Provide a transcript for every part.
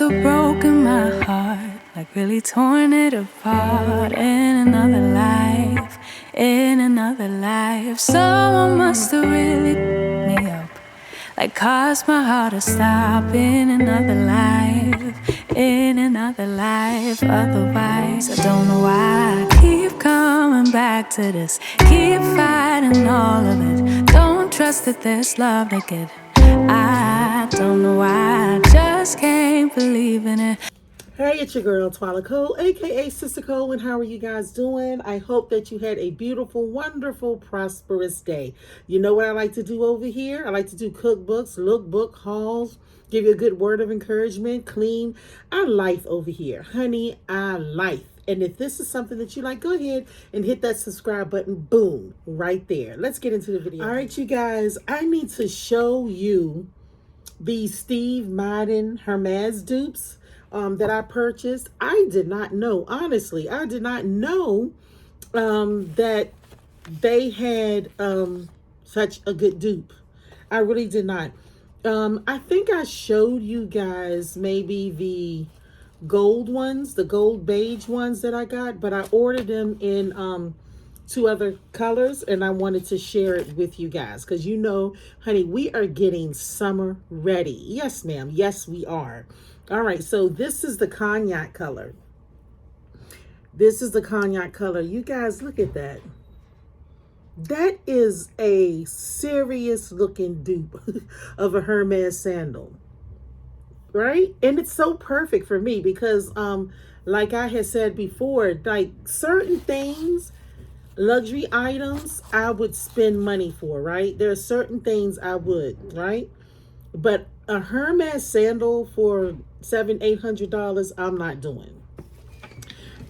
have broken my heart, like really torn it apart. In another life, in another life, someone must have really picked me up, like caused my heart to stop. In another life, in another life. Otherwise, I don't know why I keep coming back to this, keep fighting all of it. Don't trust that there's love to get. I don't know why, I just can't believe in it. Hey, it's your girl twalacole, aka Sister Cole, and how are you guys doing? I hope that you had a beautiful, wonderful, prosperous day. You know what I like to do over here? I like to do cookbooks, lookbook hauls, give you a good word of encouragement, clean our life over here. Honey, our life. And if this is something that you like, go ahead and hit that subscribe button. Boom, right there. Let's get into the video. All right, you guys, I need to show you these Steve Madden Hermes dupes that I purchased. I did not know, honestly, I did not know that they had such a good dupe. I really did not. I think I showed you guys maybe the gold ones, the gold beige ones that I got, but I ordered them in two other colors, and I wanted to share it with you guys because, you know, honey, we are getting summer ready. Yes, ma'am. Yes, we are. All right, so this is the cognac color. This is the cognac color. You guys, look at that. That is a serious looking dupe of a Hermes sandal, right? And it's so perfect for me because like I had said before, like certain things, luxury items, I would spend money for, right? There are certain things I would, right? But a Hermes sandal for $700-800, I'm not doing.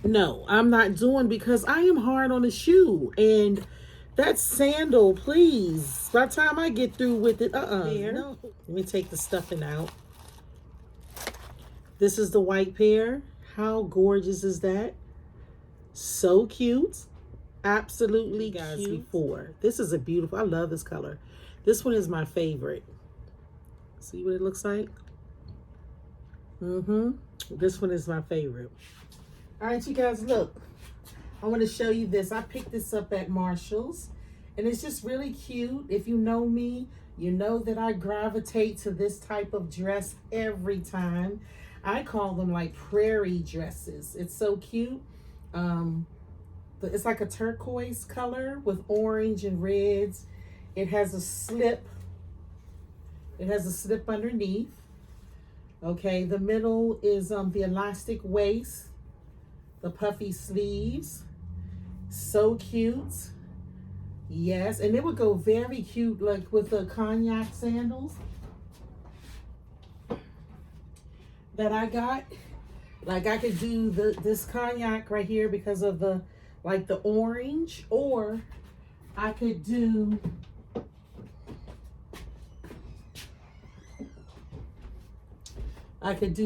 No, I'm not doing, because I am hard on the shoe. And that sandal, please, by the time I get through with it, no. Let me take the stuffing out. This is the white pair. How gorgeous is that? So cute. Absolutely cute. Guys, before. This is a beautiful, I love this color. This one is my favorite. See what it looks like? This one is my favorite. All right, you guys, look. I want to show you this. I picked this up at Marshall's, and it's just really cute. If you know me, you know that I gravitate to this type of dress every time. I call them like prairie dresses. It's so cute. It's like a turquoise color with orange and reds. It has a slip. It has a slip underneath. Okay, the middle is the elastic waist, the puffy sleeves. So cute. Yes, and it would go very cute like with the cognac sandals that I got. Like I could do this cognac right here because of the like the orange, or I could do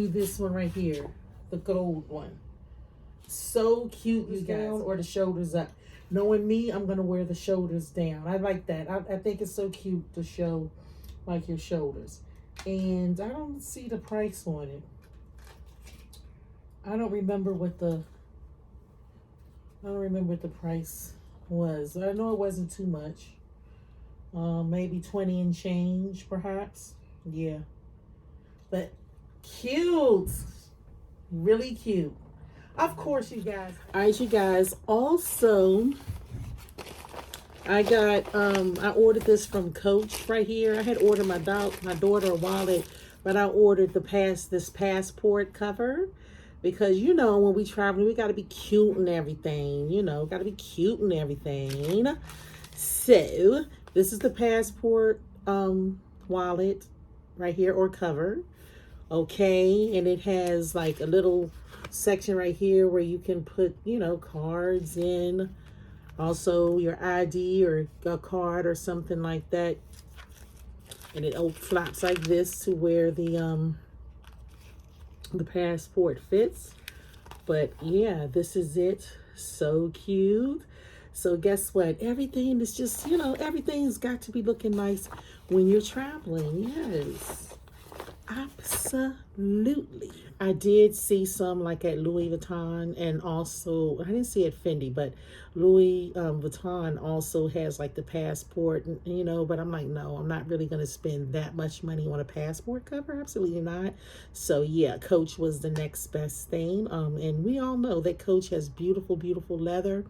this one right here, the gold one. So cute, you guys. Or the shoulders up. Knowing me, I'm gonna wear the shoulders down. I like that. I think it's so cute to show like your shoulders. And I don't see the price on it. I don't remember what the price was. I know it wasn't too much. Maybe 20 and change, perhaps. Yeah. But cute. Really cute. Of course, you guys. All right, you guys. Also, I got, I ordered this from Coach right here. I had ordered my daughter a wallet, but I ordered this passport cover. Because, you know, when we travel, we got to be cute and everything. You know, got to be cute and everything. So, this is the passport wallet right here, or cover. Okay, and it has like a little section right here where you can put, you know, cards in. Also, your ID or a card or something like that. And it flaps like this to where the passport fits. But yeah, this is it. So cute. So guess what? Everything is just, you know, everything's got to be looking nice when you're traveling. Yes. Absolutely. I did see some like at Louis Vuitton, and also I didn't see it Fendi, but Louis Vuitton also has like the passport, but I'm like, no, I'm not really going to spend that much money on a passport cover. Absolutely not. So yeah, Coach was the next best thing. And we all know that Coach has beautiful, beautiful leather,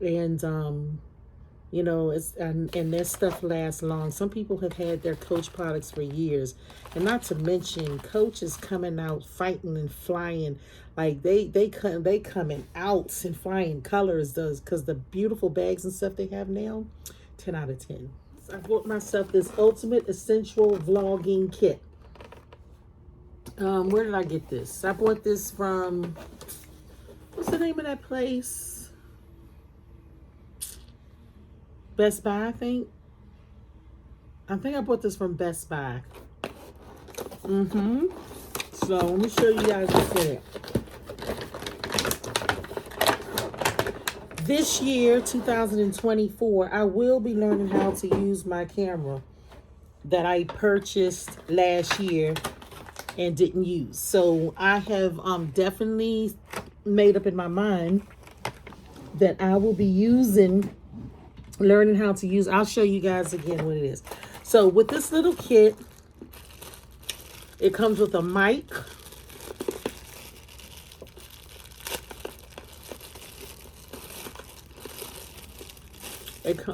and it's and their stuff lasts long. Some people have had their Coach products for years, and not to mention Coach is coming out fighting and flying, like they coming out and flying colors, does, because the beautiful bags and stuff they have now. 10 out of 10. I bought myself this ultimate essential vlogging kit. Where did I get this? I bought this from, what's the name of that place? Best Buy, I think. I think I bought this from Best Buy. So let me show you guys what's in it. This year, 2024, I will be learning how to use my camera that I purchased last year and didn't use. So I have definitely made up in my mind that I will be learning how to use. I'll show you guys again what it is. So with this little kit, it comes with a mic,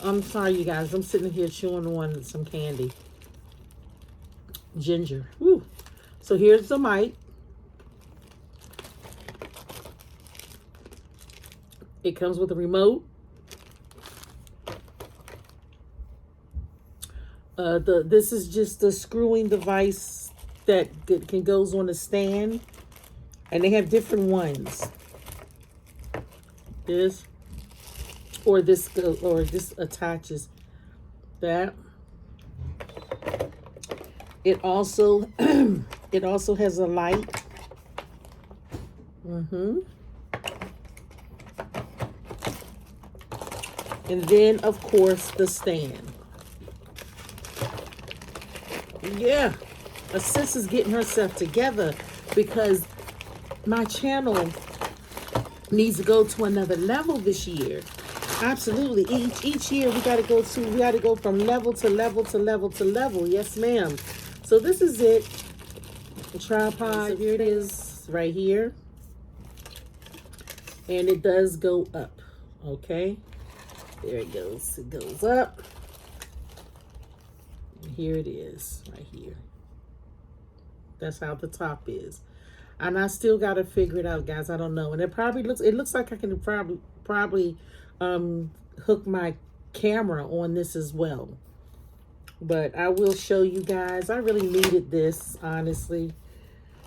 I'm sorry you guys, I'm sitting here chewing on some candy, ginger. Woo. So here's the mic. It comes with a remote. This is just a screwing device that goes on a stand, and they have different ones. This attaches that. It also has a light. And then of course the stand. Yeah, a sis is getting herself together, because my channel needs to go to another level this year. Absolutely. Each year we got to go from level to level to level to level. Yes, ma'am. So this is it. The tripod. So here it is right here. And it does go up. Okay. There it goes. It goes up. And here it is right here. That's how the top is. And I still got to figure it out, guys. I don't know. And it looks like I can probably hook my camera on this as well. But I will show you guys. I really needed this, honestly.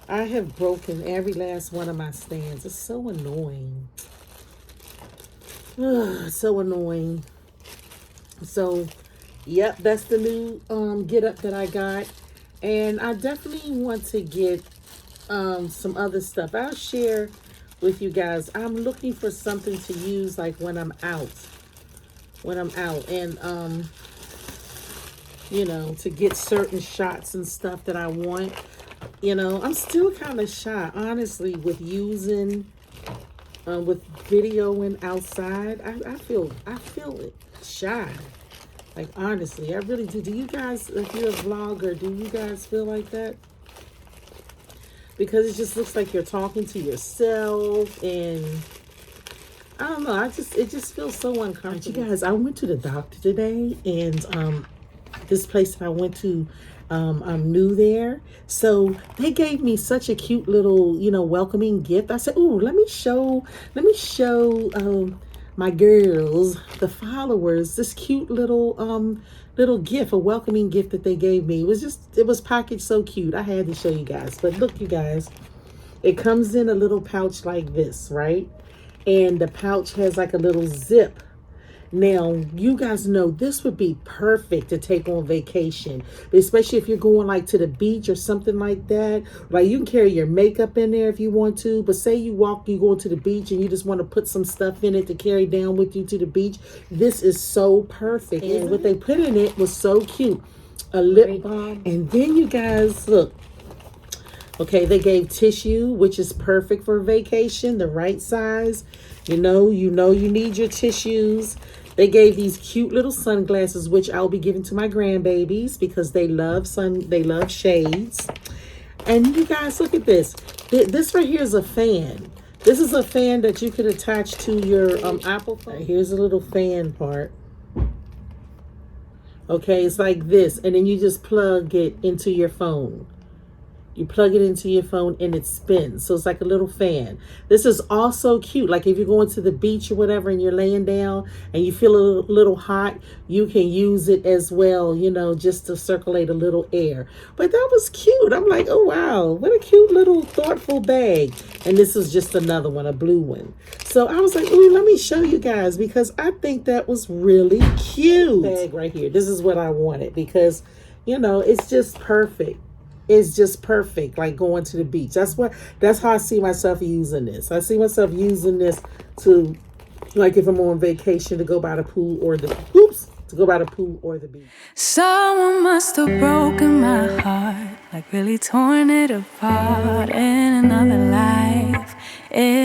I have broken every last one of my stands. It's so annoying. So annoying. So, yep, that's the new get up that I got. And I definitely want to get some other stuff. I'll share with you guys. I'm looking for something to use like when I'm out. And to get certain shots and stuff that I want. I'm still kind of shy, honestly, with using with videoing outside. I feel it shy. Like, honestly, I really do. Do you guys, if you're a vlogger, do you guys feel like that? Because it just looks like you're talking to yourself, and I don't know. It just feels so uncomfortable. You guys, I went to the doctor today, and this place that I went to, I'm new there, so they gave me such a cute little, welcoming gift. I said, "Ooh, let me show my girls, the followers, this cute little gift, a welcoming gift that they gave me. It was packaged so cute. I had to show you guys. But look, you guys, it comes in a little pouch like this, right? And the pouch has like a little zip. Now, you guys know this would be perfect to take on vacation, especially if you're going like to the beach or something like that. Like, you can carry your makeup in there if you want to, but say you go to the beach and you just want to put some stuff in it to carry down with you to the beach. This is so perfect. And what they put in it was so cute. A lip balm. And then, you guys, look, Okay, they gave tissue, which is perfect for vacation, the right size. You need your tissues. They gave these cute little sunglasses, which I'll be giving to my grandbabies because they love shades. And you guys, look at this. This right here is a fan. This is a fan that you could attach to your Apple phone. Here's a little fan part. Okay, it's like this, and then you just plug it into your phone. You plug it into your phone and it spins. So it's like a little fan. This is also cute. Like if you're going to the beach or whatever and you're laying down and you feel a little hot, you can use it as well, just to circulate a little air. But that was cute. I'm like, oh, wow, what a cute little thoughtful bag. And this is just another one, a blue one. So I was like, ooh, let me show you guys because I think that was really cute. Bag right here. This is what I wanted because, it's just perfect. It's just perfect, like going to the beach. That's how I see myself using this. I see myself using this to, like if I'm on vacation, to go by the pool or the beach. Someone must have broken my heart, like really torn it apart in another life.